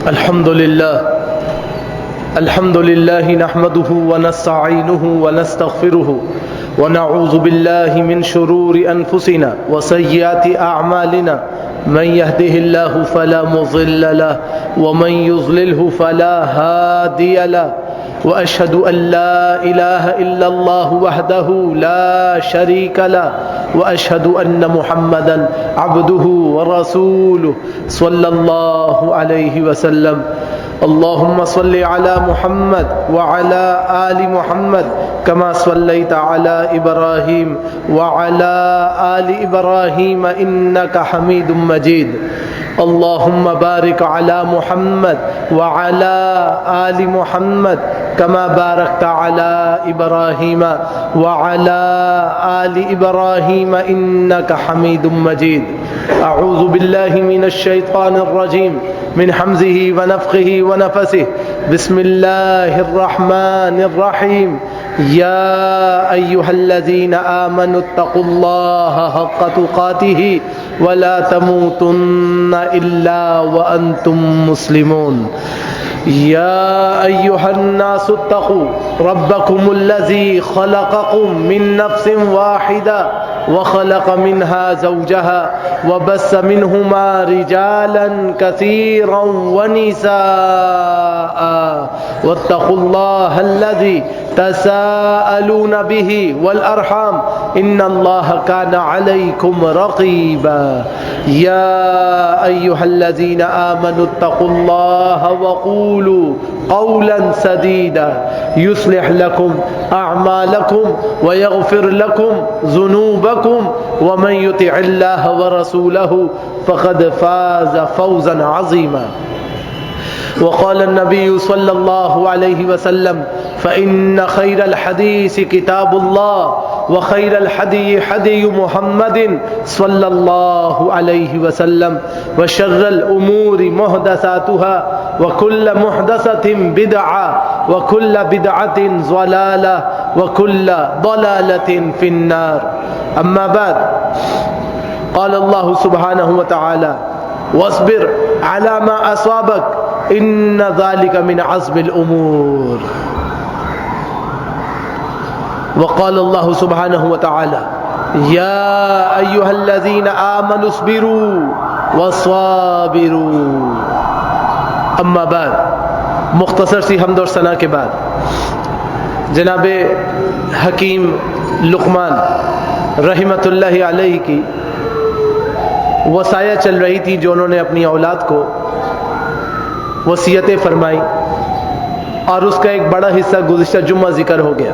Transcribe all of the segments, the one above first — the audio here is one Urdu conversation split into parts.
الحمد لله نحمده ونستعينه ونستغفره ونعوذ بالله من شرور أنفسنا وسيئات أعمالنا من يهده الله فلا مضل له ومن يضلله فلا هادي له وأشهد أن لا إله إلا الله وحده لا شريك له وأشهد أن محمدا عبده ورسوله صلى الله عليه وسلم اللهم صل على محمد وعلى آل محمد كما صليت على إبراهيم وعلى آل إبراهيم إنك حميد مجيد اللهم بارك على محمد وعلى آل محمد كما باركت على إبراهيم وعلى آل إبراهيم إنك حميد مجيد أعوذ بالله من الشيطان الرجيم من حمزه ونفخه ونفسه بسم الله الرحمن الرحيم يا أيها الذين آمنوا اتقوا الله حق تقاته ولا تموتن إلا وأنتم مسلمون يا أيها الناس اتقوا ربكم الذي خلقكم من نفس واحدة وخلق منها زوجها وبث منهما رجالا كثيرا ونساء واتقوا الله الذي تساءلون به والأرحام إن الله كان عليكم رقيبا يا أيها الذين آمنوا اتقوا الله وقولوا قولا سديدا يصلح لكم أعمالكم ويغفر لكم ذنوبكم ومن يطع الله ورسوله فقد فاز فوزا عظيما وقال النبي صلى الله عليه وسلم فإن خير الحديث كتاب الله وخير الحدي حدي محمد صلى الله عليه وسلم وشر الأمور محدثاتها وكل محدثة بدعة وكل بدعة ضلالة وكل ضلالة في النار أما بعد قال الله سبحانه وتعالى واصبر على ما أصابك إن ذلك من عزم الأمور وقال الله سبحانه وتعالى يا أيها الذين آمنوا اصبروا وصابروا اما بعد مختصر سی حمد اور ثنا کے بعد جناب حکیم لقمان رحمۃ اللہ علیہ کی وصایا چل رہی تھی جو انہوں نے اپنی اولاد کو وصیتیں فرمائی اور اس کا ایک بڑا حصہ گزشتہ جمعہ ذکر ہو گیا.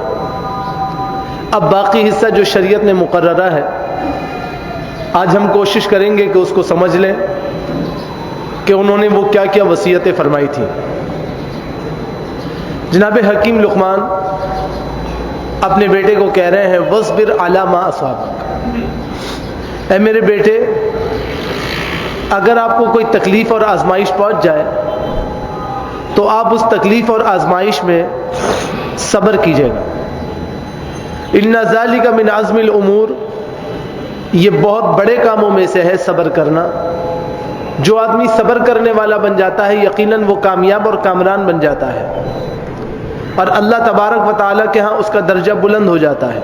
اب باقی حصہ جو شریعت نے مقررہ ہے آج ہم کوشش کریں گے کہ اس کو سمجھ لیں کہ انہوں نے وہ کیا کیا وصیتیں فرمائی تھیں. جناب حکیم لقمان اپنے بیٹے کو کہہ رہے ہیں وَاصْبِرْ عَلَى مَا أَصَابَكَ، اے میرے بیٹے اگر آپ کو کوئی تکلیف اور آزمائش پہنچ جائے تو آپ اس تکلیف اور آزمائش میں صبر کیجیے گا. ان ذالک من عزم الامور، یہ بہت بڑے کاموں میں سے ہے صبر کرنا. جو آدمی صبر کرنے والا بن جاتا ہے یقیناً وہ کامیاب اور کامران بن جاتا ہے اور اللہ تبارک و تعالیٰ کے ہاں اس کا درجہ بلند ہو جاتا ہے.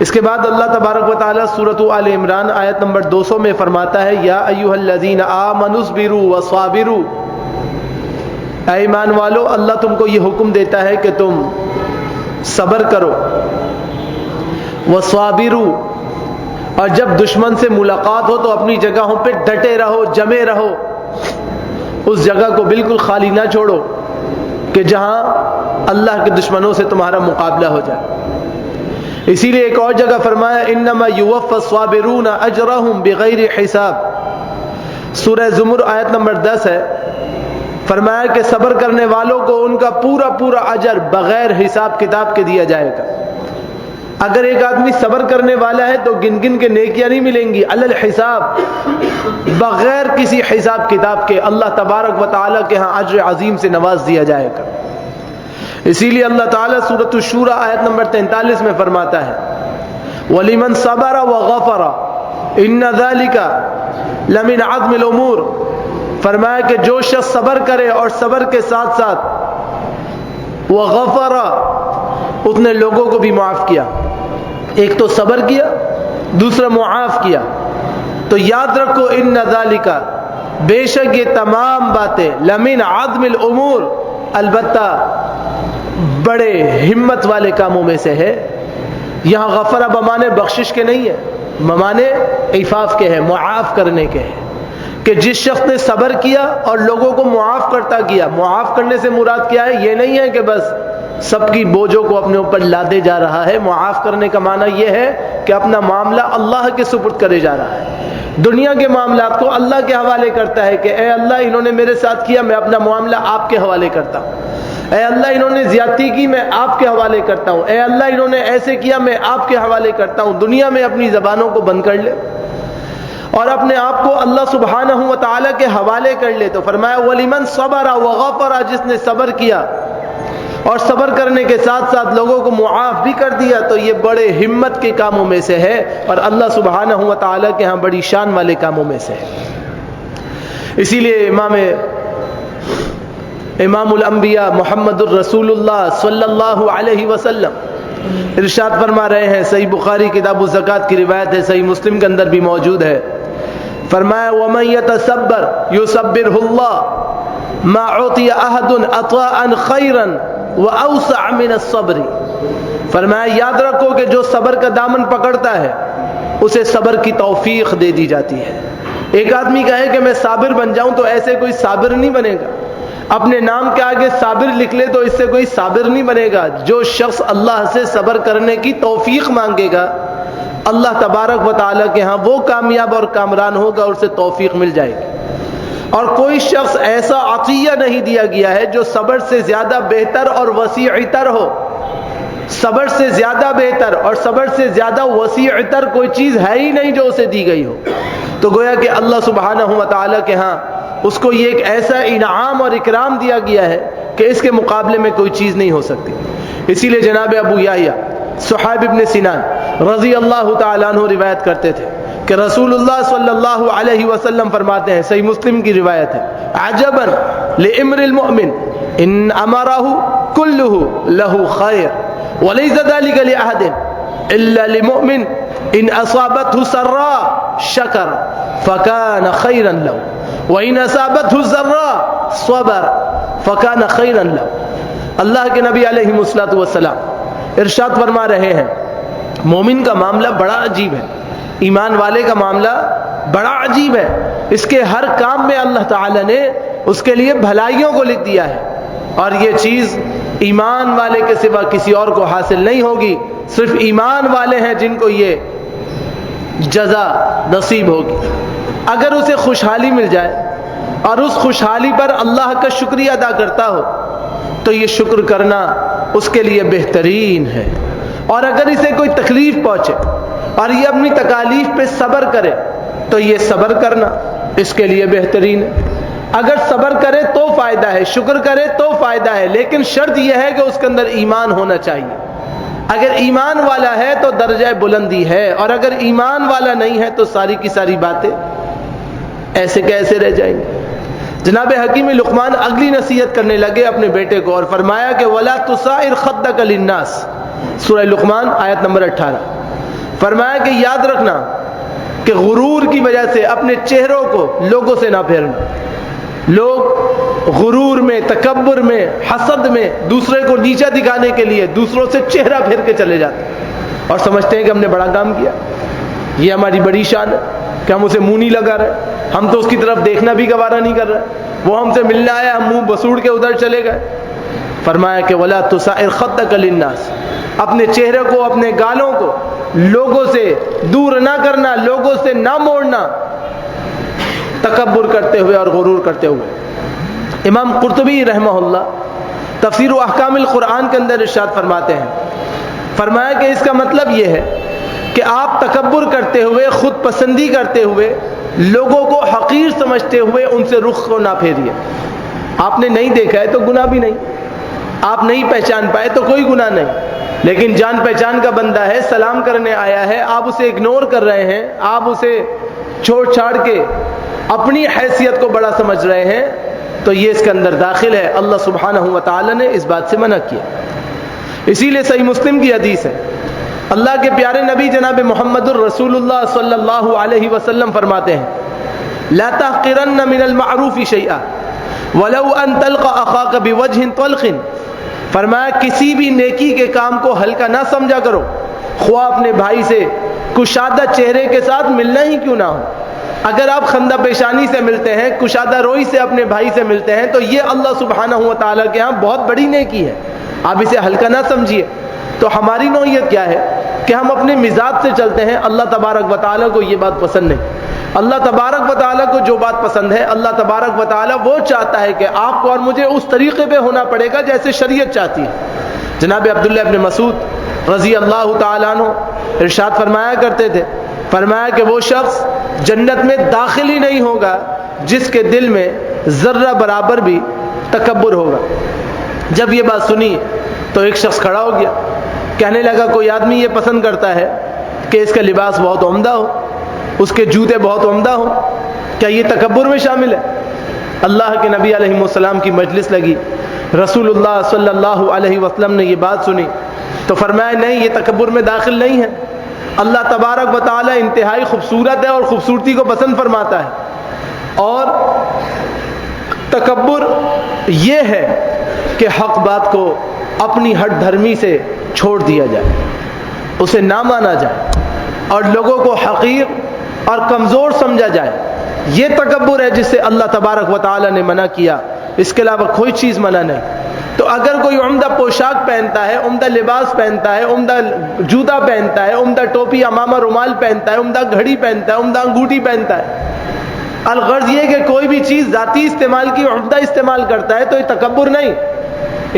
اس کے بعد اللہ تبارک و تعالیٰ سورۃ آل عمران آیت نمبر 200 میں فرماتا ہے یا ایھا الذین آمنوا اصبروا وصابروا، اے ایمان والو اللہ تم کو یہ حکم دیتا ہے کہ تم صبر کرو، وصابروا، اور جب دشمن سے ملاقات ہو تو اپنی جگہوں پہ ڈٹے رہو، جمے رہو، اس جگہ کو بالکل خالی نہ چھوڑو کہ جہاں اللہ کے دشمنوں سے تمہارا مقابلہ ہو جائے. اسی لیے ایک اور جگہ فرمایا انما یوفی الصابرون اجرهم بغیر حساب، سورہ زمر آیت نمبر 10 ہے. فرمایا کہ صبر کرنے والوں کو ان کا پورا پورا اجر بغیر حساب کتاب کے دیا جائے گا. اگر ایک آدمی صبر کرنے والا ہے تو گن گن کے نیکیاں نہیں ملیں گی، علی الحساب، بغیر کسی حساب کتاب کے اللہ تبارک و تعالیٰ کے ہاں اجر عظیم سے نواز دیا جائے گا. اسی لیے اللہ تعالیٰ سورۃ الشورى آیت نمبر 43 میں فرماتا ہے وَلِمَنْ صَبَرَ وَغَفَرَ إِنَّ ذَلِكَ لَمِنْ عَزْمِ الْأُمُورِ فرمایا کہ جو شخص صبر کرے اور صبر کے ساتھ ساتھ وغفر، اس نے لوگوں کو بھی معاف کیا. ایک تو صبر کیا، دوسرا معاف کیا. تو یاد رکھو ان ذالک، بے شک یہ تمام باتیں لمن عزم الامور، البتہ بڑے ہمت والے کاموں میں سے ہے. یہاں غفرہ بمانے بخشش کے نہیں ہے، بمانے عفاف کے ہے، معاف کرنے کے ہے. کہ جس شخص نے صبر کیا اور لوگوں کو معاف کرتا کیا. معاف کرنے سے مراد کیا ہے؟ یہ نہیں ہے کہ بس سب کی بوجھوں کو اپنے اوپر لادے جا رہا ہے. معاف کرنے کا معنی یہ ہے کہ اپنا معاملہ اللہ کے سپرد کرے جا رہا ہے. دنیا کے معاملات کو اللہ کے حوالے کرتا ہے کہ اے اللہ انہوں نے میرے ساتھ کیا، میں اپنا معاملہ آپ کے حوالے کرتا ہوں. اے اللہ انہوں نے زیادتی کی، میں آپ کے حوالے کرتا ہوں. اے اللہ انہوں نے ایسے کیا، میں آپ کے حوالے کرتا ہوں. دنیا میں اپنی زبانوں کو بند کر لے اور اپنے آپ کو اللہ سبحانہ و تعالیٰ کے حوالے کر لے. تو فرمایا وَلِمَنْ صَبَرَ وَغَفَرَ، جس نے صبر کیا اور صبر کرنے کے ساتھ ساتھ لوگوں کو معاف بھی کر دیا، تو یہ بڑے ہمت کے کاموں میں سے ہے اور اللہ سبحانہ و تعالیٰ کے ہاں بڑی شان والے کاموں میں سے ہے. اسی لیے امام الانبیاء محمد الرسول اللہ صلی اللہ علیہ وسلم ارشاد فرما رہے ہیں، صحیح بخاری کتاب الزکوٰۃ کی روایت ہے، صحیح مسلم کے اندر بھی موجود ہے. فرمایا وَمَن يَتَصَبَّرْ يُصَبِّرْهُ اللَّهُ مَا عُطِيَ أَحَدٌ عَطَاءً خَيْرًا وَأَوْسَعَ مِنَ الصَّبْرِ. فرمایا یاد رکھو کہ جو صبر کا دامن پکڑتا ہے اسے صبر کی توفیق دے دی جاتی ہے. ایک آدمی کہے کہ میں صابر بن جاؤں تو ایسے کوئی صابر نہیں بنے گا. اپنے نام کے آگے صابر لکھ لے تو اس سے کوئی صابر نہیں بنے گا. جو شخص اللہ سے صبر کرنے کی توفیق مانگے گا اللہ تبارک و تعالیٰ کے ہاں وہ کامیاب اور کامران ہوگا اور اسے توفیق مل جائے گی. اور کوئی شخص ایسا عطیہ نہیں دیا گیا ہے جو صبر سے زیادہ بہتر اور وسیع تر ہو. صبر سے زیادہ بہتر اور صبر سے زیادہ وسیع تر کوئی چیز ہے ہی نہیں جو اسے دی گئی ہو. تو گویا کہ اللہ سبحانہ و تعالیٰ کے ہاں اس کو یہ ایک ایسا انعام اور اکرام دیا گیا ہے کہ اس کے مقابلے میں کوئی چیز نہیں ہو سکتی. اسی لیے جناب ابو یحییٰ صہیب ابن سنان رضی اللہ تعالیٰ عنہ روایت کرتے تھے کہ رسول اللہ صلی اللہ علیہ وسلم فرماتے ہیں، صحیح مسلم کی روایت ہے، عجبا لامر المؤمن ان امرہ کلہ لہ خیر وليس ذلك لأحد الا لمؤمن ان اصابته سراء شکر فكان خيرا له وان اصابته ضراء صبر فكان خيرا له. اللہ کے نبی علیہ الصلوۃ والسلام ارشاد فرما رہے ہیں مومن کا معاملہ بڑا عجیب ہے، ایمان والے کا معاملہ بڑا عجیب ہے. اس کے ہر کام میں اللہ تعالی نے اس کے لیے بھلائیوں کو لکھ دیا ہے اور یہ چیز ایمان والے کے سوا کسی اور کو حاصل نہیں ہوگی. صرف ایمان والے ہیں جن کو یہ جزا نصیب ہوگی. اگر اسے خوشحالی مل جائے اور اس خوشحالی پر اللہ کا شکریہ ادا کرتا ہو تو یہ شکر کرنا اس کے لیے بہترین ہے. اور اگر اسے کوئی تکلیف پہنچے اور یہ اپنی تکالیف پہ صبر کرے تو یہ صبر کرنا اس کے لیے بہترین ہے. اگر صبر کرے تو فائدہ ہے، شکر کرے تو فائدہ ہے، لیکن شرط یہ ہے کہ اس کے اندر ایمان ہونا چاہیے. اگر ایمان والا ہے تو درجہ بلندی ہے، اور اگر ایمان والا نہیں ہے تو ساری کی ساری باتیں ایسے کیسے رہ جائیں گی. جناب حکیم لقمان اگلی نصیحت کرنے لگے اپنے بیٹے کو اور فرمایا کہ وَلَا تُصَائِرْ خَدَّكَ لِلنَّاسِ، سورہ لقمان آیت نمبر 18. فرمایا کہ یاد رکھنا کہ غرور کی وجہ سے اپنے چہروں کو لوگوں سے نہ پھیرنا. لوگ غرور میں، تکبر میں، حسد میں دوسرے کو نیچا دکھانے کے لیے دوسروں سے چہرہ پھیر کے چلے جاتے ہیں اور سمجھتے ہیں کہ ہم نے بڑا کام کیا، یہ ہماری بڑی شان ہے کہ ہم اسے منہ نہیں لگا رہے، ہم تو اس کی طرف دیکھنا بھی گوارا نہیں کر رہے، وہ ہم سے ملنے آیا ہم منہ بسوڑ کے ادھر چلے گئے. فرمایا کہ وَلَا تُصَائِرْ خَدَّكَ لِلنَّاسِ، اپنے چہرے کو، اپنے گالوں کو لوگوں سے دور نہ کرنا، لوگوں سے نہ موڑنا، تکبر کرتے ہوئے اور غرور کرتے ہوئے. امام قرطبی رحمہ اللہ تفسیر و احکام القرآن کے اندر ارشاد فرماتے ہیں، فرمایا کہ اس کا مطلب یہ ہے کہ آپ تکبر کرتے ہوئے، خود پسندی کرتے ہوئے، لوگوں کو حقیر سمجھتے ہوئے ان سے رخ کو نہ پھیریے. آپ نے نہیں دیکھا ہے تو گناہ بھی نہیں، آپ نہیں پہچان پائے تو کوئی گناہ نہیں، لیکن جان پہچان کا بندہ ہے، سلام کرنے آیا ہے، آپ اسے اگنور کر رہے ہیں، آپ اسے چھوڑ چھاڑ کے اپنی حیثیت کو بڑا سمجھ رہے ہیں تو یہ اس کے اندر داخل ہے. اللہ سبحانہ و تعالی نے اس بات سے منع کیا. اسی لیے صحیح مسلم کی حدیث ہے, اللہ کے پیارے نبی جناب محمد الرسول اللہ صلی اللہ علیہ وسلم فرماتے ہیں, لا تحقرن من المعروف شیئا ولو ان تلقى اخاك بوجه طلق. فرمایا کسی بھی نیکی کے کام کو ہلکا نہ سمجھا کرو, خواہ اپنے بھائی سے کشادہ چہرے کے ساتھ ملنا ہی کیوں نہ ہو. اگر آپ خندہ پیشانی سے ملتے ہیں, کشادہ روئی سے اپنے بھائی سے ملتے ہیں, تو یہ اللہ سبحانہ و تعالیٰ کے ہاں بہت بڑی نیکی ہے, آپ اسے ہلکا نہ سمجھیے. تو ہماری نوعیت کیا ہے کہ ہم اپنے مزاج سے چلتے ہیں. اللہ تبارک و تعالیٰ کو یہ بات پسند نہیں. اللہ تبارک و تعالیٰ کو جو بات پسند ہے, اللہ تبارک و تعالیٰ وہ چاہتا ہے کہ آپ کو اور مجھے اس طریقے پہ ہونا پڑے گا جیسے شریعت چاہتی ہے. جناب عبداللہ ابن مسعود رضی اللہ تعالیٰ عنہ ارشاد فرمایا کرتے تھے, فرمایا کہ وہ شخص جنت میں داخل ہی نہیں ہوگا جس کے دل میں ذرہ برابر بھی تکبر ہوگا. جب یہ بات سنی تو ایک شخص کھڑا ہو گیا, کہنے لگا کوئی آدمی یہ پسند کرتا ہے کہ اس کا لباس بہت عمدہ ہو, اس کے جوتے بہت عمدہ ہوں, کیا یہ تکبر میں شامل ہے؟ اللہ کے نبی علیہ السلام کی مجلس لگی, رسول اللہ صلی اللہ علیہ وسلم نے یہ بات سنی تو فرمایا نہیں, یہ تکبر میں داخل نہیں ہے. اللہ تبارک و تعالی انتہائی خوبصورت ہے اور خوبصورتی کو پسند فرماتا ہے. اور تکبر یہ ہے کہ حق بات کو اپنی ہٹ دھرمی سے چھوڑ دیا جائے, اسے نہ مانا جائے اور لوگوں کو حقیر اور کمزور سمجھا جائے. یہ تکبر ہے جس سے اللہ تبارک و تعالی نے منع کیا, اس کے علاوہ کوئی چیز منع نہیں. تو اگر کوئی عمدہ پوشاک پہنتا ہے, عمدہ لباس پہنتا ہے, عمدہ جوتا پہنتا ہے, عمدہ ٹوپی امامہ رومال پہنتا ہے, عمدہ گھڑی پہنتا ہے, عمدہ انگوٹھی پہنتا ہے, الغرض یہ کہ کوئی بھی چیز ذاتی استعمال کی عمدہ استعمال کرتا ہے, تو یہ تکبر نہیں.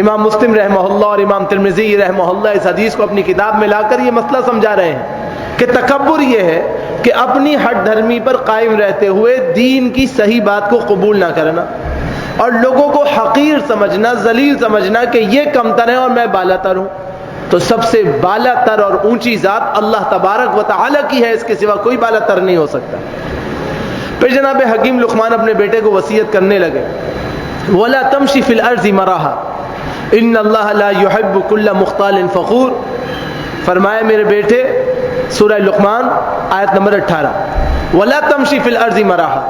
امام مسلم رحمہ اللہ اور امام ترمذی رحمہ اللہ اس حدیث کو اپنی کتاب میں لا کر یہ مسئلہ سمجھا رہے ہیں کہ تکبر یہ ہے کہ اپنی ہٹ دھرمی پر قائم رہتے ہوئے دین کی صحیح بات کو قبول نہ کرنا اور لوگوں کو حقیر سمجھنا, ذلیل سمجھنا کہ یہ کمتر ہے اور میں بالا تر ہوں. تو سب سے بالا تر اور اونچی ذات اللہ تبارک و تعالی کی ہے, اس کے سوا کوئی بالا تر نہیں ہو سکتا. پھر جناب حکیم لقمان اپنے بیٹے کو وصیت کرنے لگے, وَلَا تَمْشِ فِي الْأَرْضِ مَرَحًا ان اللہ لا يحب كل مختال فخور. فرمایا میرے بیٹے, سورہ لقمان آیت نمبر 18, ولا تمشی فی الارض مراحا,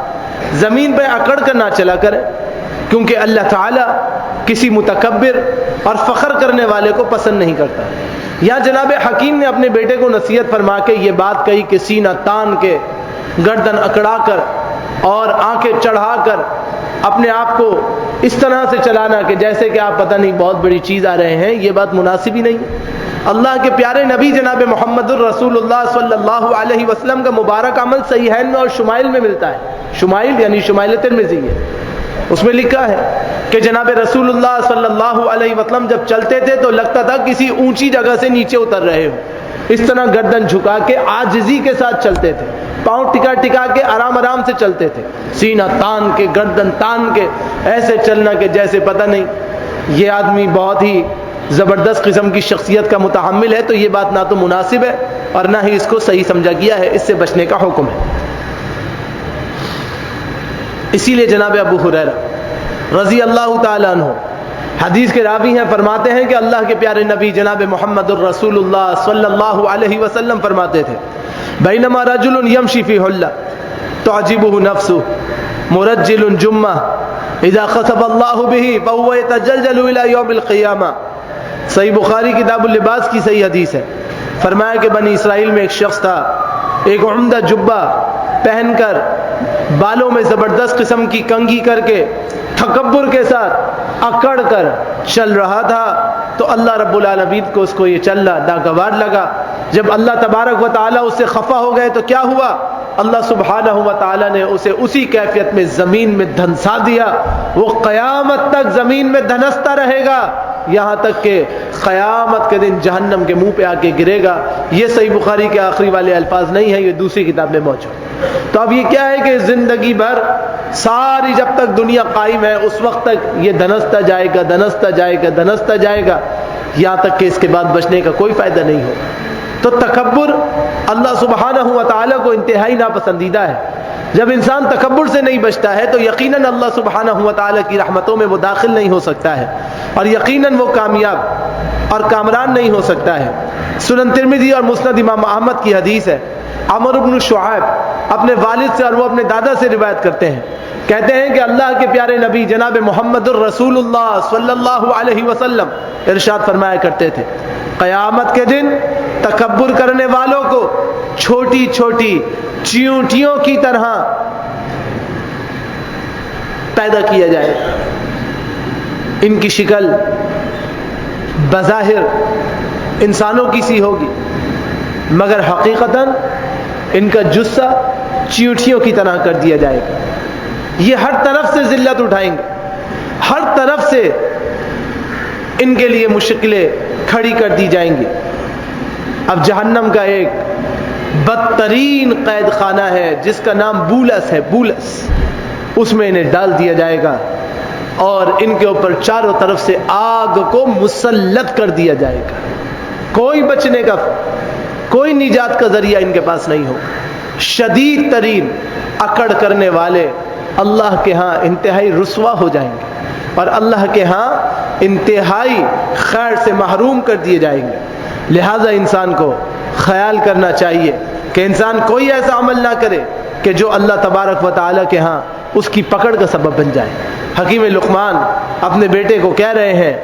زمین پہ اکڑ کر نہ چلا کرے, کیونکہ اللہ تعالی کسی متکبر اور فخر کرنے والے کو پسند نہیں کرتا. یا جناب حکیم نے اپنے بیٹے کو نصیحت فرما کے یہ بات کہی کہ سینہ تان کے, گردن اکڑا کر اور آنکھیں چڑھا کر اپنے آپ کو اس طرح سے چلانا کہ جیسے کہ آپ پتہ نہیں بہت بڑی چیز آ رہے ہیں, یہ بات مناسب ہی نہیں. اللہ کے پیارے نبی جناب محمد الرسول اللہ صلی اللہ علیہ وسلم کا مبارک عمل صحیحین میں اور شمائل میں ملتا ہے. شمائل یعنی شمائل ترمذی ہے, اس میں لکھا ہے کہ جناب رسول اللہ صلی اللہ علیہ وسلم جب چلتے تھے تو لگتا تھا کسی اونچی جگہ سے نیچے اتر رہے ہو. اس طرح گردن جھکا کے عاجزی کے ساتھ چلتے تھے, پاؤں ٹکا ٹکا کے آرام آرام سے چلتے تھے, سینہ تان کے, گردن تان کے, ایسے چلنا کہ جیسے پتہ نہیں یہ آدمی بہت ہی زبردست قسم کی شخصیت کا متحمل ہے. تو یہ بات نہ تو مناسب ہے اور نہ ہی اس کو صحیح سمجھا گیا ہے, اس سے بچنے کا حکم ہے. اسی لیے جناب ابو ہریرہ رضی اللہ تعالیٰ عنہ حدیث کے راوی ہیں, فرماتے ہیں کہ اللہ کے پیارے نبی جناب محمد الرسول اللہ صلی اللہ علیہ وسلم فرماتے تھے, بینما رجل یمشی فی حلہ تعجبہ نفسہ مرجل جمہ اذا خسف اللہ بہ فہو یتجلجل الی یوم القیامہ. صحیح بخاری کتاب اللباس کی صحیح حدیث ہے. فرمایا کہ بنی اسرائیل میں ایک شخص تھا, ایک عمدہ جبہ پہن کر, بالوں میں زبردست قسم کی کنگھی کر کے, تکبر کے ساتھ اکڑ کر چل رہا تھا. تو اللہ رب العالمین کو اس کو یہ چلنا ناگوار لگا. جب اللہ تبارک و تعالیٰ اس سے خفا ہو گئے تو کیا ہوا, اللہ سبحانہ و تعالیٰ نے اسے اسی کیفیت میں زمین میں دھنسا دیا. وہ قیامت تک زمین میں دھنستا رہے گا, یہاں تک کہ قیامت کے دن جہنم کے منہ پہ آ کے گرے گا. یہ صحیح بخاری کے آخری والے الفاظ نہیں ہیں, یہ دوسری کتاب میں موجود. تو اب یہ کیا ہے کہ زندگی بھر ساری جب تک دنیا قائم ہے اس وقت تک یہ دھنستا جائے گا, دھنستا جائے گا, دھنستا جائے گا, یہاں تک کہ اس کے بعد بچنے کا کوئی فائدہ نہیں ہوگا. تو تکبر اللہ سبحانہ و تعالیٰ کو انتہائی ناپسندیدہ ہے. جب انسان تکبر سے نہیں بچتا ہے تو یقیناً اللہ سبحانہ و تعالیٰ کی رحمتوں میں وہ داخل نہیں ہو سکتا ہے، اور یقیناً وہ کامیاب اور کامران نہیں ہو سکتا ہے۔ سنن ترمذی اور مسند امام احمد کی حدیث ہے، عمرو بن شعیب اپنے والد سے اور وہ اپنے دادا سے روایت کرتے ہیں، کہتے ہیں کہ اللہ کے پیارے نبی جناب محمد الرسول اللہ صلی اللہ علیہ وسلم ارشاد فرمایا کرتے تھے، قیامت کے دن تکبر کرنے والوں کو چھوٹی چھوٹی چیونٹیوں کی طرح پیدا کیا جائے، ان کی شکل بظاہر انسانوں کی سی ہوگی مگر حقیقتاً ان کا جثہ چیونٹیوں کی طرح کر دیا جائے گا۔ یہ ہر طرف سے ذلت اٹھائیں گے، ہر طرف سے ان کے لیے مشکلیں کھڑی کر دی جائیں گی۔ اب جہنم کا ایک بدترین قید خانہ ہے جس کا نام بولس ہے، بولس، اس میں انہیں ڈال دیا جائے گا اور ان کے اوپر چاروں طرف سے آگ کو مسلط کر دیا جائے گا۔ کوئی بچنے کا، کوئی نجات کا ذریعہ ان کے پاس نہیں ہوگا۔ شدید ترین اکڑ کرنے والے اللہ کے ہاں انتہائی رسوا ہو جائیں گے اور اللہ کے ہاں انتہائی خیر سے محروم کر دیے جائیں گے۔ لہذا انسان کو خیال کرنا چاہیے کہ انسان کوئی ایسا عمل نہ کرے کہ جو اللہ تبارک و تعالیٰ کے ہاں اس کی پکڑ کا سبب بن جائے۔ حکیم لقمان اپنے بیٹے کو کہہ رہے ہیں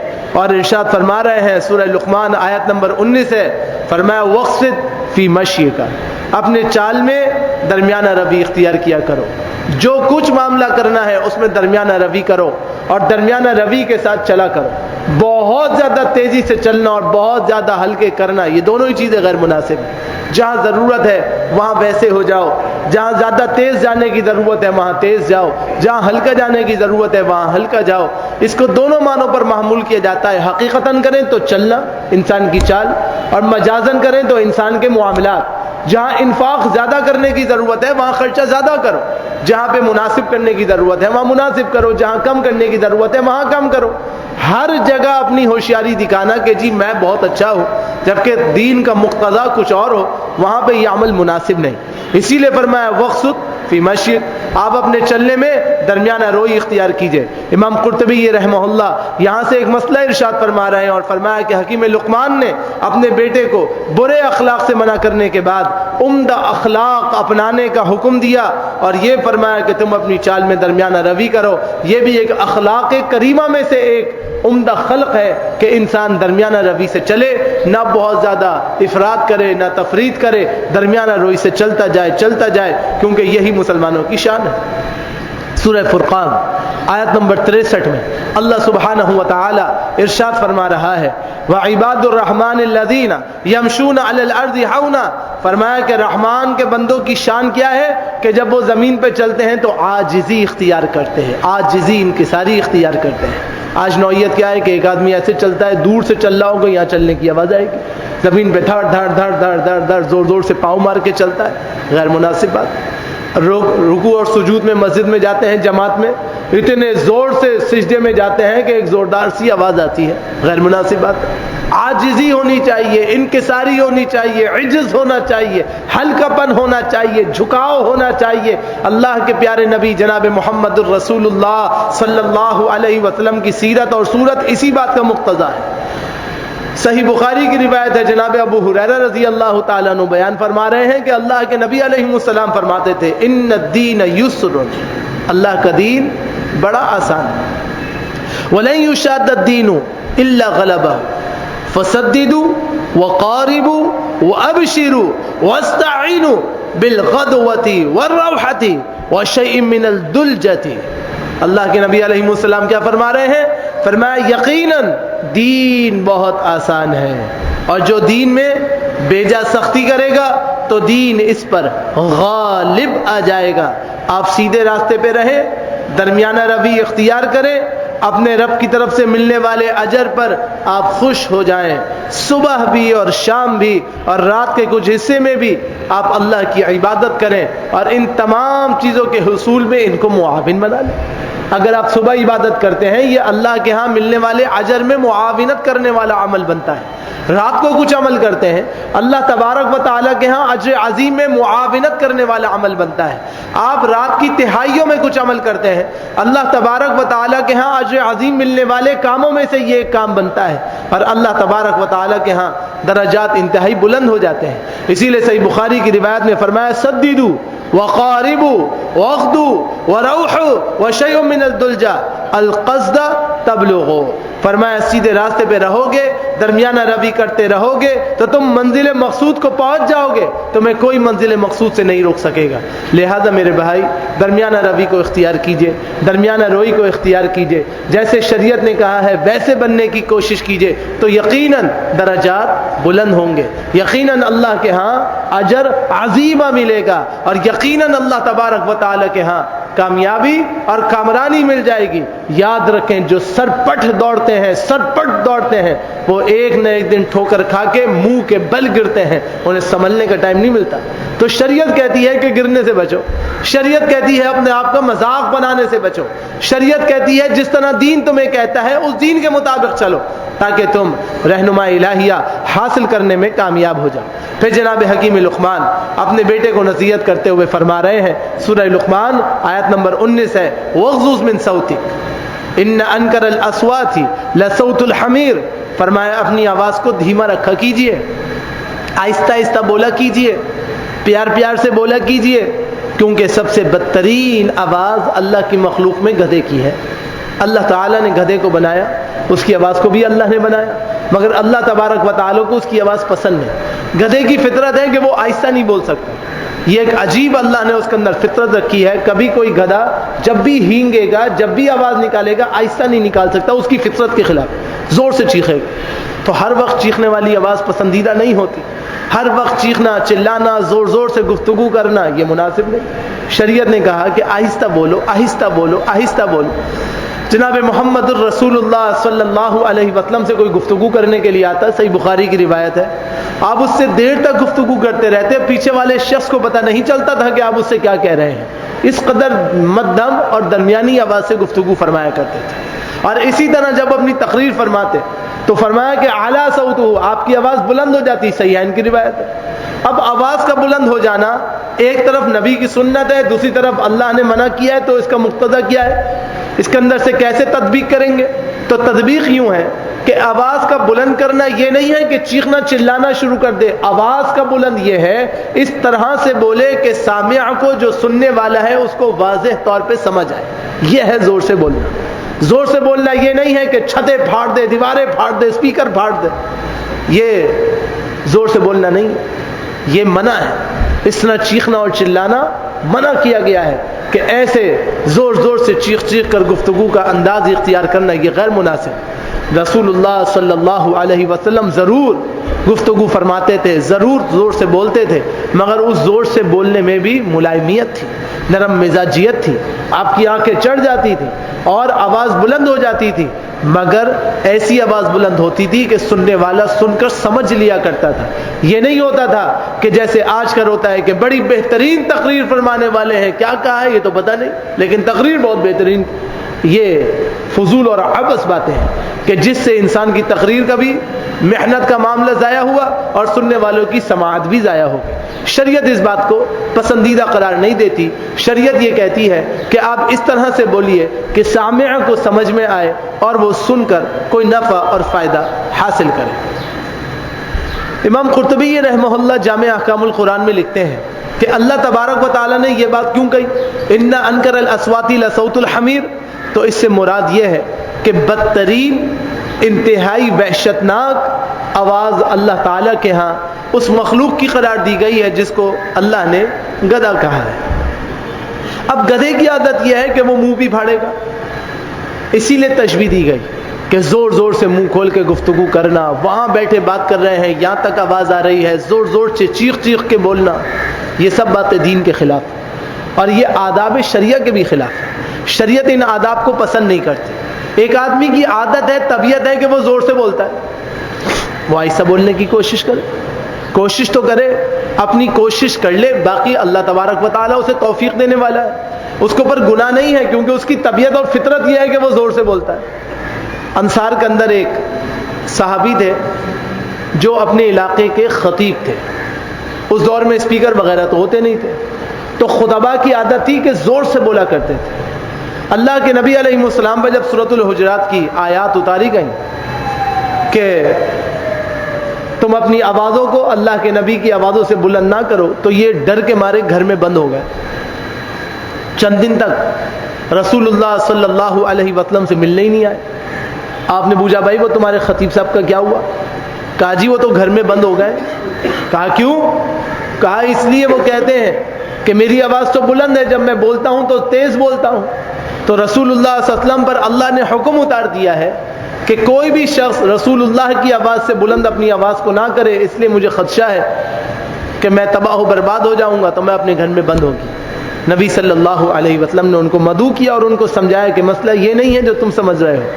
اور ارشاد فرما رہے ہیں، سورہ لقمان آیت نمبر 19 ہے، فرمایا وَاقْصِدْ فِي مَشْيِكَ، اپنے چال میں درمیانہ روی اختیار کیا کرو، جو کچھ معاملہ کرنا ہے اس میں درمیانہ روی کرو اور درمیانہ روی کے ساتھ چلا کرو۔ بہت زیادہ تیزی سے چلنا اور بہت زیادہ ہلکے کرنا، یہ دونوں ہی چیزیں غیر مناسب ہیں۔ جہاں ضرورت ہے وہاں ویسے ہو جاؤ، جہاں زیادہ تیز جانے کی ضرورت ہے وہاں تیز جاؤ، جہاں ہلکا جانے کی ضرورت ہے وہاں ہلکا جاؤ۔ اس کو دونوں معنوں پر محمول کیا جاتا ہے، حقیقتاً کریں تو چلنا انسان کی چال، اور مجازاً کریں تو انسان کے معاملات۔ جہاں انفاق زیادہ کرنے کی ضرورت ہے وہاں خرچہ زیادہ کرو، جہاں پہ مناسب کرنے کی ضرورت ہے وہاں مناسب کرو، جہاں کم کرنے کی ضرورت ہے وہاں کم کرو۔ ہر جگہ اپنی ہوشیاری دکھانا کہ جی میں بہت اچھا ہوں جبکہ دین کا مقتضا کچھ اور ہو، وہاں پہ یہ عمل مناسب نہیں۔ اسی لیے فرمایا وَاقْصِدْ فی مشیک، آپ اپنے چلنے میں درمیانہ روی اختیار کیجئے۔ امام قرطبی یہ رحمہ اللہ یہاں سے ایک مسئلہ ارشاد فرما رہے ہیں اور فرمایا کہ حکیم لقمان نے اپنے بیٹے کو برے اخلاق سے منع کرنے کے بعد عمدہ اخلاق اپنانے کا حکم دیا اور یہ فرمایا کہ تم اپنی چال میں درمیانہ روی کرو۔ یہ بھی ایک اخلاق کریمہ میں سے ایک عمدہ خلق ہے کہ انسان درمیانہ روی سے چلے، نہ بہت زیادہ افراط کرے نہ تفریط کرے، درمیانہ روی سے چلتا جائے کیونکہ یہی مسلمانوں کی شان ہے۔ سورہ فرقان آیت نمبر 63 میں اللہ سبحانہ و تعالی ارشاد فرما رہا ہے، وَعِبَادُ الرَّحْمَنِ الَّذِينَ يَمْشُونَ عَلَى الْأَرْضِ هَوْنًا، فرمایا کہ رحمان کے بندوں کی شان کیا ہے کہ جب وہ زمین پہ چلتے ہیں تو عاجزی اختیار کرتے ہیں، عاجزی انکساری اختیار کرتے ہیں۔ آج نوعیت کیا ہے کہ ایک آدمی ایسے چلتا ہے، دور سے چل رہا ہوگا یہاں چلنے کی آواز آئے گی، زمین پہ دھڑ دھڑ دھڑ دھڑ دھڑ دھڑ زور زور سے پاؤں مار کے چلتا ہے، غیر مناسب بات۔ رکوع اور سجود میں مسجد میں جاتے ہیں جماعت میں، اتنے زور سے سجدے میں جاتے ہیں کہ ایک زوردار سی آواز آتی ہے، غیر مناسب بات۔ عاجزی ہونی چاہیے، انکساری ہونی چاہیے، عجز ہونا چاہیے، ہلکا پن ہونا چاہیے، جھکاؤ ہونا چاہیے۔ اللہ کے پیارے نبی جناب محمد الرسول اللہ صلی اللہ علیہ وسلم کی سیرت اور صورت اسی بات کا مقتضا ہے۔ صحیح بخاری کی روایت ہے، جناب ابو ہریرہ رضی اللہ تعالیٰ عنہ بیان فرما رہے ہیں کہ اللہ کے نبی علیہ السلام فرماتے تھے، ان الدین یسر، اللہ کا دین بڑا آسان ہے، ولن یشاد الدین الا غلبہ، فسددوا وقاربوا وابشروا واستعینوا بالغدوۃ والروحۃ وشیء من الدلجۃ۔ اللہ کے نبی علیہ السلام کیا فرما رہے ہیں؟ فرمایا یقیناً دین بہت آسان ہے، اور جو دین میں بیجا سختی کرے گا تو دین اس پر غالب آ جائے گا۔ آپ سیدھے راستے پہ رہیں، درمیانہ روی اختیار کریں، اپنے رب کی طرف سے ملنے والے اجر پر آپ خوش ہو جائیں، صبح بھی اور شام بھی اور رات کے کچھ حصے میں بھی آپ اللہ کی عبادت کریں، اور ان تمام چیزوں کے حصول میں ان کو معاون بنا لیں. اگر آپ صبح عبادت کرتے ہیں یہ اللہ کے ہاں ملنے والے اجر میں معاونت کرنے والا عمل بنتا ہے. رات کو کچھ عمل کرتے ہیں اللہ تبارک و تعالیٰ کے ہاں اجر عظیم میں معاونت کرنے والا عمل بنتا ہے. آپ رات کی تہائیوں میں کچھ عمل کرتے ہیں اللہ تبارک و تعالیٰ کے ہاں اجر عظیم ملنے والے کاموں میں سے یہ ایک کام بنتا ہے اور اللہ تبارک و تعالیٰ کے ہاں درجات انتہائی بلند ہو جاتے ہیں. اسی لیے صحیح بخاری کی روایت میں فرمایا سدیدو وقاربوا واغدوا وروحوا وشيء من الدلجا القصد تبلغوا. فرمایا سیدھے راستے پہ رہو گے, درمیانہ روی کرتے رہو گے تو تم منزل مقصود کو پہنچ جاؤ گے, تمہیں کوئی منزل مقصود سے نہیں روک سکے گا. لہذا میرے بھائی درمیانہ روی کو اختیار کیجئے, درمیانہ روی کو اختیار کیجئے, جیسے شریعت نے کہا ہے ویسے بننے کی کوشش کیجئے تو یقیناً درجات بلند ہوں گے, یقیناً اللہ کے ہاں اجر عظیمہ ملے گا اور یقیناً اللہ تبارک و تعالی کے ہاں کامیابی اور کامرانی مل جائے گی. یاد رکھیں جو سرپٹ دوڑتے ہیں وہ ایک نہ ایک دن ٹھوکر کھا کے منہ کے بل گرتے ہیں, انہیں سنبھلنے کا ٹائم نہیں ملتا. تو شریعت کہتی ہے کہ گرنے سے بچو, شریعت کہتی ہے اپنے آپ کا مذاق بنانے سے بچو, شریعت کہتی ہے جس طرح دین تمہیں کہتا ہے اس دین کے مطابق چلو تاکہ تم رہنما الہیہ حاصل کرنے میں کامیاب ہو جاؤ. پھر جناب حکیم لقمان اپنے بیٹے کو نصیحت کرتے ہوئے فرما رہے ہیں, سورہ لقمان آیت نمبر 19 ہے, وَغْضُضْ مِن صَوْتِكَ إِنَّ أَنكَرَ الْأَصْوَاتِ لَصَوْتُ الْحَمِيرِ. فرمایا اپنی آواز کو دھیما رکھا کیجئے, آہستہ آہستہ بولا کیجئے, پیار پیار سے بولا کیجئے, کیونکہ سب سے بدترین آواز اللہ کی مخلوق میں گدھے کی ہے. اللہ تعالیٰ نے گدھے کو بنایا, اس کی آواز کو بھی اللہ نے بنایا, مگر اللہ تبارک و تعالیٰ کو اس کی آواز پسند نہیں. گدھے کی فطرت ہے کہ وہ آہستہ نہیں بول سکتا, یہ ایک عجیب اللہ نے اس کے اندر فطرت رکھی ہے. کبھی کوئی گدھا جب بھی ہینگے گا, جب بھی آواز نکالے گا, آہستہ نہیں نکال سکتا, اس کی فطرت کے خلاف زور سے چیخے گا. تو ہر وقت چیخنے والی آواز پسندیدہ نہیں ہوتی, ہر وقت چیخنا, چلانا, زور زور سے گفتگو کرنا یہ مناسب نہیں. شریعت نے کہا کہ آہستہ بولو, آہستہ بولو, آہستہ بولو. جناب محمد الرسول اللہ صلی اللہ علیہ وسلم سے کوئی گفتگو کرنے کے لیے آتا, صحیح بخاری کی روایت ہے, آپ اس سے دیر تک گفتگو کرتے رہتے, پیچھے والے شخص کو پتہ نہیں چلتا تھا کہ آپ اس سے کیا کہہ رہے ہیں. اس قدر مدھم اور درمیانی آواز سے گفتگو فرمایا کرتے تھے. اور اسی طرح جب اپنی تقریر فرماتے تو فرمایا کہ اعلیٰ صوتہ, آپ کی آواز بلند ہو جاتی, صحیحین کی روایت ہے. اب آواز کا بلند ہو جانا ایک طرف نبی کی سنت ہے, دوسری طرف اللہ نے منع کیا ہے, تو اس کا مقتضی کیا ہے, اس کے اندر سے کیسے تطبیق کریں گے؟ تو تطبیق یوں ہے کہ آواز کا بلند کرنا یہ نہیں ہے کہ چیخنا چلانا شروع کر دے. آواز کا بلند یہ ہے اس طرح سے بولے کہ سامع کو, جو سننے والا ہے, اس کو واضح طور پہ سمجھ آئے. یہ ہے زور سے بولنا. زور سے بولنا یہ نہیں ہے کہ چھتیں پھاڑ دے, دیواریں پھاڑ دے, اسپیکر پھاڑ دے, یہ زور سے بولنا نہیں, یہ منع ہے. اس طرح چیخنا اور چلانا منع کیا گیا ہے کہ ایسے زور زور سے چیخ چیخ کر گفتگو کا انداز اختیار کرنا یہ غیر مناسب. رسول اللہ صلی اللہ علیہ وسلم ضرور گفتگو فرماتے تھے, ضرور زور سے بولتے تھے, مگر اس زور سے بولنے میں بھی ملائمیت تھی, نرم مزاجیت تھی. آپ کی آنکھیں چڑھ جاتی تھی اور آواز بلند ہو جاتی تھی, مگر ایسی آواز بلند ہوتی تھی کہ سننے والا سن کر سمجھ لیا کرتا تھا. یہ نہیں ہوتا تھا کہ جیسے آج کل ہوتا ہے کہ بڑی بہترین تقریر فرمانے والے ہیں, کیا کہا ہے یہ تو پتہ نہیں, لیکن تقریر بہت بہترین. یہ فضول اور عبث باتیں ہیں کہ جس سے انسان کی تقریر کا بھی محنت کا معاملہ ضائع ہوا اور سننے والوں کی سماعت بھی ضائع ہو گئی. شریعت اس بات کو پسندیدہ قرار نہیں دیتی. شریعت یہ کہتی ہے کہ آپ اس طرح سے بولیے کہ سامع کو سمجھ میں آئے اور وہ سن کر کوئی نفع اور فائدہ حاصل کرے. امام قرطبی رحمہ اللہ جامع احکام القرآن میں لکھتے ہیں کہ اللہ تبارک و تعالیٰ نے یہ بات کیوں کہی, ان انکر الاصوات لصوت الحمیر, تو اس سے مراد یہ ہے کہ بدترین, انتہائی وحشتناک آواز اللہ تعالیٰ کے ہاں اس مخلوق کی قرار دی گئی ہے جس کو اللہ نے گدھا کہا ہے. اب گدھے کی عادت یہ ہے کہ وہ منہ بھی پھاڑے گا, اسی لیے تشبیہ دی گئی کہ زور زور سے منہ کھول کے گفتگو کرنا, وہاں بیٹھے بات کر رہے ہیں یہاں تک آواز آ رہی ہے, زور زور سے چیخ چیخ کے بولنا, یہ سب باتیں دین کے خلاف اور یہ آداب شریعہ کے بھی خلاف ہے. شریعت ان آداب کو پسند نہیں کرتی. ایک آدمی کی عادت ہے, طبیعت ہے کہ وہ زور سے بولتا ہے, وہ آہستہ بولنے کی کوشش کرے. کوشش تو کرے، اپنی کوشش کر لے، باقی اللہ تبارک و تعالیٰ اسے توفیق دینے والا ہے، اس کے اوپر گناہ نہیں ہے، کیونکہ اس کی طبیعت اور فطرت یہ ہے کہ وہ زور سے بولتا ہے۔ انصار کے اندر ایک صحابی تھے جو اپنے علاقے کے خطیب تھے، اس دور میں اسپیکر وغیرہ تو ہوتے نہیں تھے، تو خطباء کی عادت تھی کہ زور سے بولا کرتے تھے۔ اللہ کے نبی علیہ السلام پر جب سورۃ الحجرات کی آیات اتاری گئیں کہ تم اپنی آوازوں کو اللہ کے نبی کی آوازوں سے بلند نہ کرو، تو یہ ڈر کے مارے گھر میں بند ہو گئے۔ چند دن تک رسول اللہ صلی اللہ علیہ وسلم سے ملنے ہی نہیں آئے۔ آپ نے پوچھا بھائی وہ تمہارے خطیب صاحب کا کیا ہوا؟ کہا جی وہ تو گھر میں بند ہو گئے۔ کہا کیوں؟ کہا اس لیے وہ کہتے ہیں کہ میری آواز تو بلند ہے، جب میں بولتا ہوں تو تیز بولتا ہوں۔ تو رسول اللہ صلی اللہ علیہ وسلم پر اللہ نے حکم اتار دیا ہے کہ کوئی بھی شخص رسول اللہ کی آواز سے بلند اپنی آواز کو نہ کرے، اس لیے مجھے خدشہ ہے کہ میں تباہ و برباد ہو جاؤں گا، تو میں اپنے گھر میں بند ہوگی۔ نبی صلی اللہ علیہ وسلم نے ان کو مدعو کیا اور ان کو سمجھایا کہ مسئلہ یہ نہیں ہے جو تم سمجھ رہے ہو،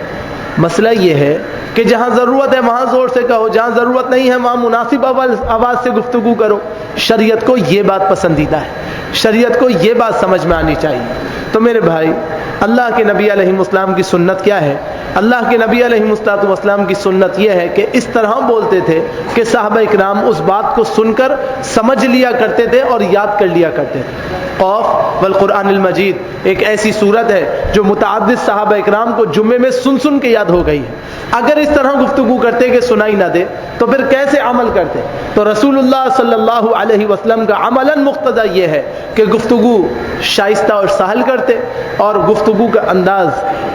مسئلہ یہ ہے کہ جہاں ضرورت ہے وہاں زور سے کہو، جہاں ضرورت نہیں ہے وہاں مناسب آواز سے گفتگو کرو۔ شریعت کو یہ بات پسندیدہ ہے، شریعت کو یہ بات سمجھ میں آنی چاہیے۔ تو میرے بھائی، اللہ کے نبی علیہ السلام کی سنت کیا ہے؟ اللہ کے نبی علیہ السلام کی سنت یہ ہے کہ اس طرح بولتے تھے کہ صحابہ اکرام اس بات کو سن کر سمجھ لیا کرتے تھے اور یاد کر لیا کرتے تھے۔ قاف والقرآن المجید ایک ایسی صورت ہے جو متعدد صحابہ اکرام کو جمعے میں سن سن کے یاد ہو گئی ہے۔ اگر اس طرح گفتگو کرتے کہ سنائی نہ دے تو پھر کیسے عمل کرتے؟ تو رسول اللہ صلی اللہ علیہ وسلم کا عملاً مقتضا یہ ہے کہ گفتگو شائستہ اور سہل کرتے، اور گفتگو کا انداز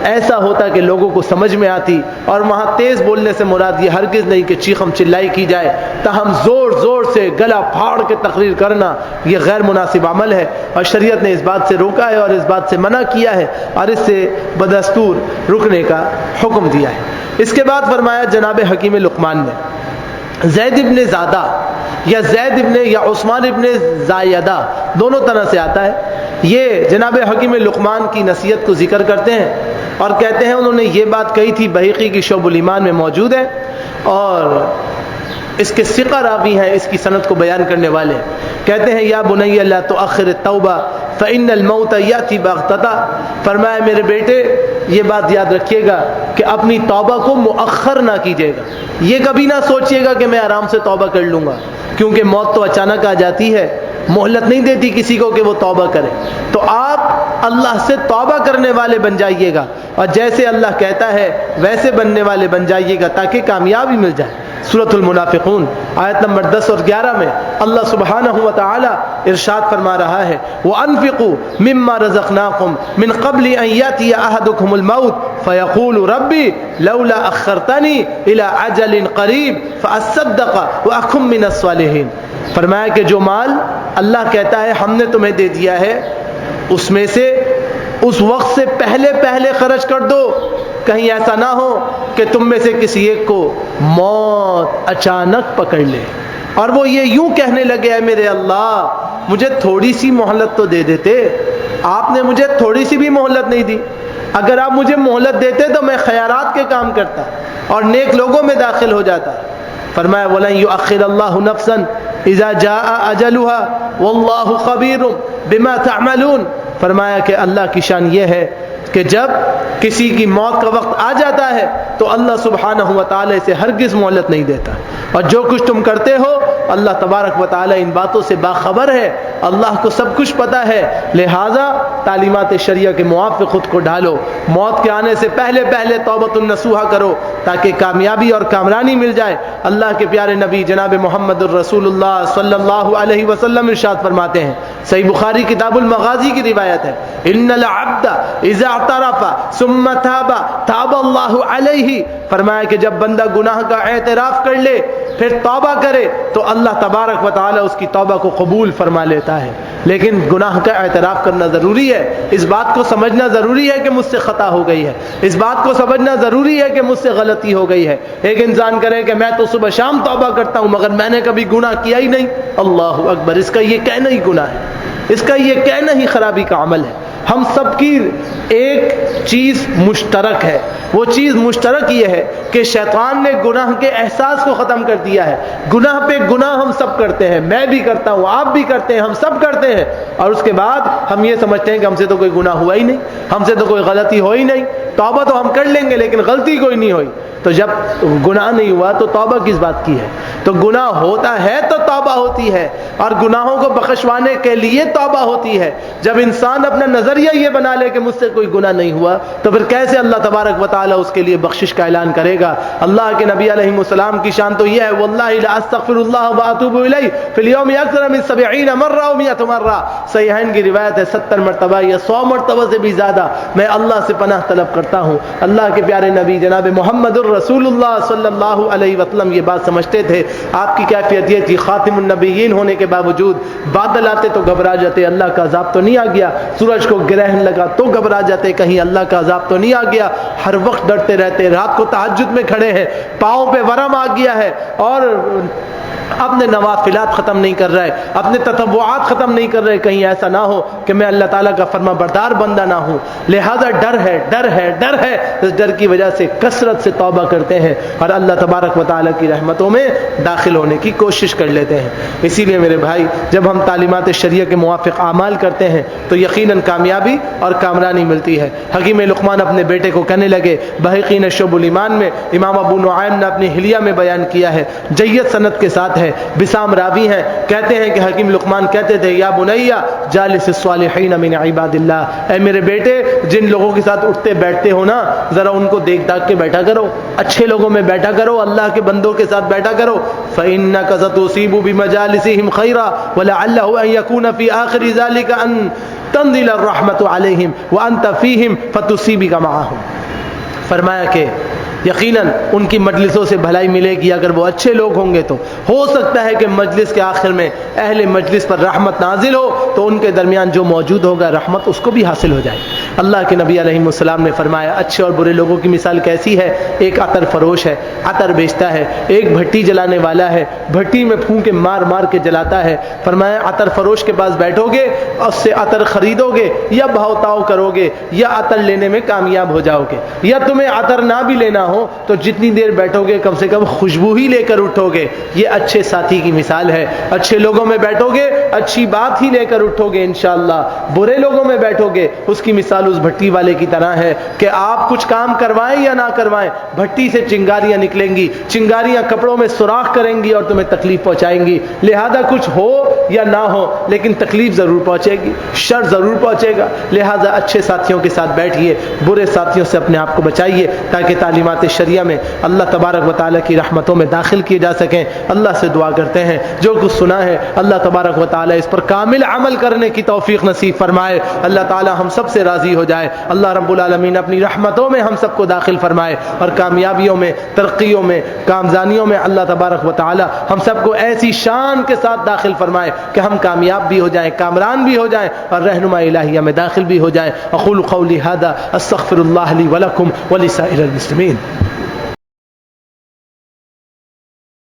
ایسا ہوتا کہ لوگوں کو سمجھ میں آتی، اور وہاں تیز بولنے سے مراد یہ ہرگز نہیں کہ چیخم چلائی کی جائے، تاہم زور زور سے گلا پھاڑ کے تقریر کرنا یہ غیر مناسب عمل ہے، اور شریعت نے اس بات سے روکا ہے اور اس بات سے منع کیا ہے اور اس سے بدستور رکنے کا حکم دیا ہے۔ اس کے بعد فرمایا جناب حکیم لقمان نے، زید ابن زادہ یا زید ابن یا عثمان ابن زائدہ دونوں طرح سے آتا ہے، یہ جناب حکیم لقمان کی نصیحت کو ذکر کرتے ہیں اور کہتے ہیں انہوں نے یہ بات کہی تھی، بحیقی کی شعب الایمان میں موجود ہے، اور اس کے ثقہ راوی ہیں، اس کی سند کو بیان کرنے والے کہتے ہیں یا بنی لا تؤخر التوبہ فإن الموت یأتی بغتۃ، فرمایا میرے بیٹے یہ بات یاد رکھیے گا کہ اپنی توبہ کو مؤخر نہ کیجیے گا، یہ کبھی نہ سوچیے گا کہ میں آرام سے توبہ کر لوں گا، کیونکہ موت تو اچانک آ جاتی ہے، مہلت نہیں دیتی کسی کو کہ وہ توبہ کرے۔ تو آپ اللہ سے توبہ کرنے والے بن جائیے گا، اور جیسے اللہ کہتا ہے ویسے بننے والے بن جائیے گا تاکہ کامیابی مل جائے۔ سورۃ المنافقون آیت نمبر 10 اور 11 میں اللہ سبحانہ و تعالی ارشاد فرما رہا ہے وَأَنفِقُوا مِمَّا رَزَقْنَاكُمْ مِنْ قَبْلِ أَنْ يَأْتِيَ أَحَدَكُمُ الْمَوْتُ فَيَقُولُ رَبِّي لَوْلَا أَخَّرْتَنِي إِلَىٰ أَجَلٍ قَرِيبٍ فَأَصَّدَّقَ وَأَكُن مِّنَ الصَّالِحِينَ، فرمایا کہ جو مال اللہ کہتا ہے ہم نے تمہیں دے دیا ہے، اس میں سے اس وقت سے پہلے پہلے خرچ کر دو، کہیں ایسا نہ ہو کہ تم میں سے کسی ایک کو موت اچانک پکڑ لے اور وہ یہ یوں کہنے لگے اے میرے اللہ مجھے تھوڑی سی مہلت تو دے دیتے، آپ نے مجھے تھوڑی سی بھی مہلت نہیں دی، اگر آپ مجھے مہلت دیتے تو میں خیرات کے کام کرتا اور نیک لوگوں میں داخل ہو جاتا۔ فرمایا وَلَن يُؤَخِّرَ اللَّهُ نَفْسًا إِذَا جَاءَ أَجَلُهَا وَاللَّهُ خَبِيرٌ بِمَا تَعْمَلُونَ، فرمایا کہ اللہ کی شان یہ ہے کہ جب کسی کی موت کا وقت آ جاتا ہے تو اللہ سبحانہ و تعالی سے ہرگز مہلت نہیں دیتا، اور جو کچھ تم کرتے ہو اللہ تبارک و تعالی ان باتوں سے باخبر ہے، اللہ کو سب کچھ پتا ہے، لہٰذا تعلیمات شریعہ کے موافق خود کو ڈھالو، موت کے آنے سے پہلے پہلے توبۃ النصوحہ کرو تاکہ کامیابی اور کامرانی مل جائے۔ اللہ کے پیارے نبی جناب محمد الرسول اللہ صلی اللہ علیہ وسلم ارشاد فرماتے ہیں، صحیح بخاری کتاب المغازی کی روایت ہے، ان العبد اذا اعترف ثم تاب تاب اللہ علیہ، فرمایا کہ جب بندہ گناہ کا اعتراف کر لے پھر توبہ کرے تو اللہ تبارک و تعالی اس کی توبہ کو قبول فرما لیتا ہے۔ لیکن گناہ کا اعتراف کرنا ضروری ہے، اس بات کو سمجھنا ضروری ہے کہ مجھ سے خطا ہو گئی ہے، اس بات کو سمجھنا ضروری ہے کہ مجھ سے غلطی ہو گئی ہے۔ ایک انسان کرے کہ میں تو صبح شام توبہ کرتا ہوں مگر میں نے کبھی گناہ کیا ہی نہیں، اللہ اکبر، اس کا یہ کہنا ہی گناہ ہے، اس کا یہ کہنا ہی خرابی کا عمل ہے۔ ہم سب کی ایک چیز مشترک ہے، وہ چیز مشترک یہ ہے کہ شیطان نے گناہ کے احساس کو ختم کر دیا ہے. گناہ پہ گناہ ہم سب کرتے ہیں, میں بھی کرتا ہوں, آپ بھی کرتے ہیں, ہم سب کرتے ہیں, اور اس کے بعد ہم یہ سمجھتے ہیں کہ ہم سے تو کوئی گناہ ہوا ہی نہیں, ہم سے تو کوئی غلطی ہو ہی نہیں, توبہ تو ہم کر لیں گے لیکن غلطی کوئی نہیں ہوئی. تو جب گناہ نہیں ہوا تو توبہ کس بات کی ہے؟ تو گناہ ہوتا ہے تو توبہ ہوتی ہے, اور گناہوں کو بخشوانے کے لیے توبہ ہوتی ہے. جب انسان اپنا نظریہ یہ بنا لے کہ مجھ سے کوئی گناہ نہیں ہوا, تو پھر کیسے اللہ تبارک و تعالیٰ اس کے لیے بخشش کا اعلان کرے گا؟ اللہ کے نبی علیہ السلام کی شان تو یہ ہے, واللہ لا استغفر اللہ واتوب الیہ فی اليوم اکثر من 70 مرہ و 100 مرہ. صحیحین کی روایت ہے 70 مرتبہ یا 100 مرتبہ سے بھی زیادہ میں اللہ سے پناہ طلب کرتا ہوں. اللہ کے پیارے نبی جناب محمد رسول اللہ صلی اللہ علیہ وسلم یہ بات سمجھتے تھے. آپ کی کیفیت یہ تھی, خاتم النبیین ہونے کے باوجود بادل آتے تو گھبرا جاتے, اللہ کا عذاب تو نہیں آ گیا, سورج کو گرہن لگا تو گھبرا جاتے, کہیں اللہ کا عذاب تو نہیں آ گیا, ہر وقت ڈرتے رہتے, رات کو تہجد میں کھڑے ہیں, پاؤں پہ ورم آ گیا ہے اور اپنے نوافلات ختم نہیں کر رہے, اپنے تطوعات ختم نہیں کر رہے, کہیں ایسا نہ ہو کہ میں اللہ تعالیٰ کا فرما بردار بندہ نہ ہوں. لہذا ڈر ہے, ڈر ہے, ڈر ہے. اس ڈر کی وجہ سے کثرت سے توبہ کرتے ہیں اور اللہ تبارک و تعالیٰ کی رحمتوں میں داخل ہونے کی کوشش کر لیتے ہیں. اسی لیے میرے بھائی, جب ہم تعلیمات شریعہ کے موافق اعمال کرتے ہیں تو یقیناً کامیابی اور کامرانی ملتی ہے. حکیم لقمان اپنے بیٹے کو کہنے لگے, بحقی نے شعب الایمان میں امام ابو نعیم نے اپنی حلیہ میں بیان کیا ہے, جید سند کے ساتھ ہے, بسام راوی ہیں, کہتے ہیں کہ حکیم لقمان کہتے تھے, یا بنیا جالس الصالحین من عباد اللہ, اے میرے بیٹے جن لوگوں کے ساتھ اٹھتے بیٹھتے ہو نا, ذرا ان کو دیکھ داکھ کے بیٹھا کرو, اچھے لوگوں میں بیٹھا کرو, اللہ کے بندوں کے ساتھ بیٹھا کرو. فإنک ستصیب بمجالسهم خیرا ولعلہ ان یکون فی آخر ذلک ان تنزل الرحمت علیہم وانت فیہم فتصیبک معہم. فرمایا کہ یقیناً ان کی مجلسوں سے بھلائی ملے گی اگر وہ اچھے لوگ ہوں گے, تو ہو سکتا ہے کہ مجلس کے آخر میں اہل مجلس پر رحمت نازل ہو تو ان کے درمیان جو موجود ہوگا رحمت اس کو بھی حاصل ہو جائے. اللہ کے نبی علیہ السلام نے فرمایا, اچھے اور برے لوگوں کی مثال کیسی ہے؟ ایک عطر فروش ہے, عطر بیچتا ہے, ایک بھٹی جلانے والا ہے, بھٹی میں پھونکے مار مار کے جلاتا ہے. فرمایا عطر فروش کے پاس بیٹھو گے, اس سے عطر خریدو گے, یا بھاؤ تاؤ کرو گے, یا عطر لینے میں کامیاب ہو جاؤ گے, یا تمہیں عطر نہ بھی لینا ہو تو جتنی دیر بیٹھو گے کم سے کم خوشبو ہی لے کر اٹھو گے. یہ اچھے ساتھی کی مثال ہے. اچھے لوگوں میں بیٹھو گے, اچھی بات ہی لے کر اٹھو گے انشاءاللہ. برے لوگوں میں بیٹھو گے, اس کی مثال اس بھٹی والے کی طرح ہے کہ آپ کچھ کام کروائیں یا نہ کروائیں, بھٹی سے چنگاریاں نکلیں گی, چنگاریاں کپڑوں میں سوراخ کریں گی اور تمہیں تکلیف پہنچائیں گی. لہذا کچھ ہو یا نہ ہو لیکن تکلیف ضرور پہنچے گی, شر ضرور پہنچے گا. لہذا اچھے ساتھیوں کے ساتھ بیٹھیے, برے ساتھیوں سے اپنے آپ کو بچائیے تاکہ تعلیمات شریعہ میں اللہ تبارک و تعالیٰ کی رحمتوں میں داخل کیے جا سکیں. اللہ سے دعا کرتے ہیں جو کچھ سنا ہے اللہ تبارک و تعالیٰ اس پر کامل عمل کرنے کی توفیق نصیب فرمائے. اللہ تعالیٰ ہم سب سے راضی ہو جائے. اللہ رب العالمین اپنی رحمتوں میں ہم سب کو داخل فرمائے اور کامیابیوں میں, ترقیوں میں, کامزانیوں میں اللہ تبارک و تعالیٰ ہم سب کو ایسی شان کے ساتھ داخل فرمائے کہ ہم کامیاب بھی ہو جائیں, کامران بھی ہو جائیں اور رہنما الہیہ میں داخل بھی ہو جائیں. اقول قولی ھذا استغفر اللہ لی ولکم ولسائر المسلمین.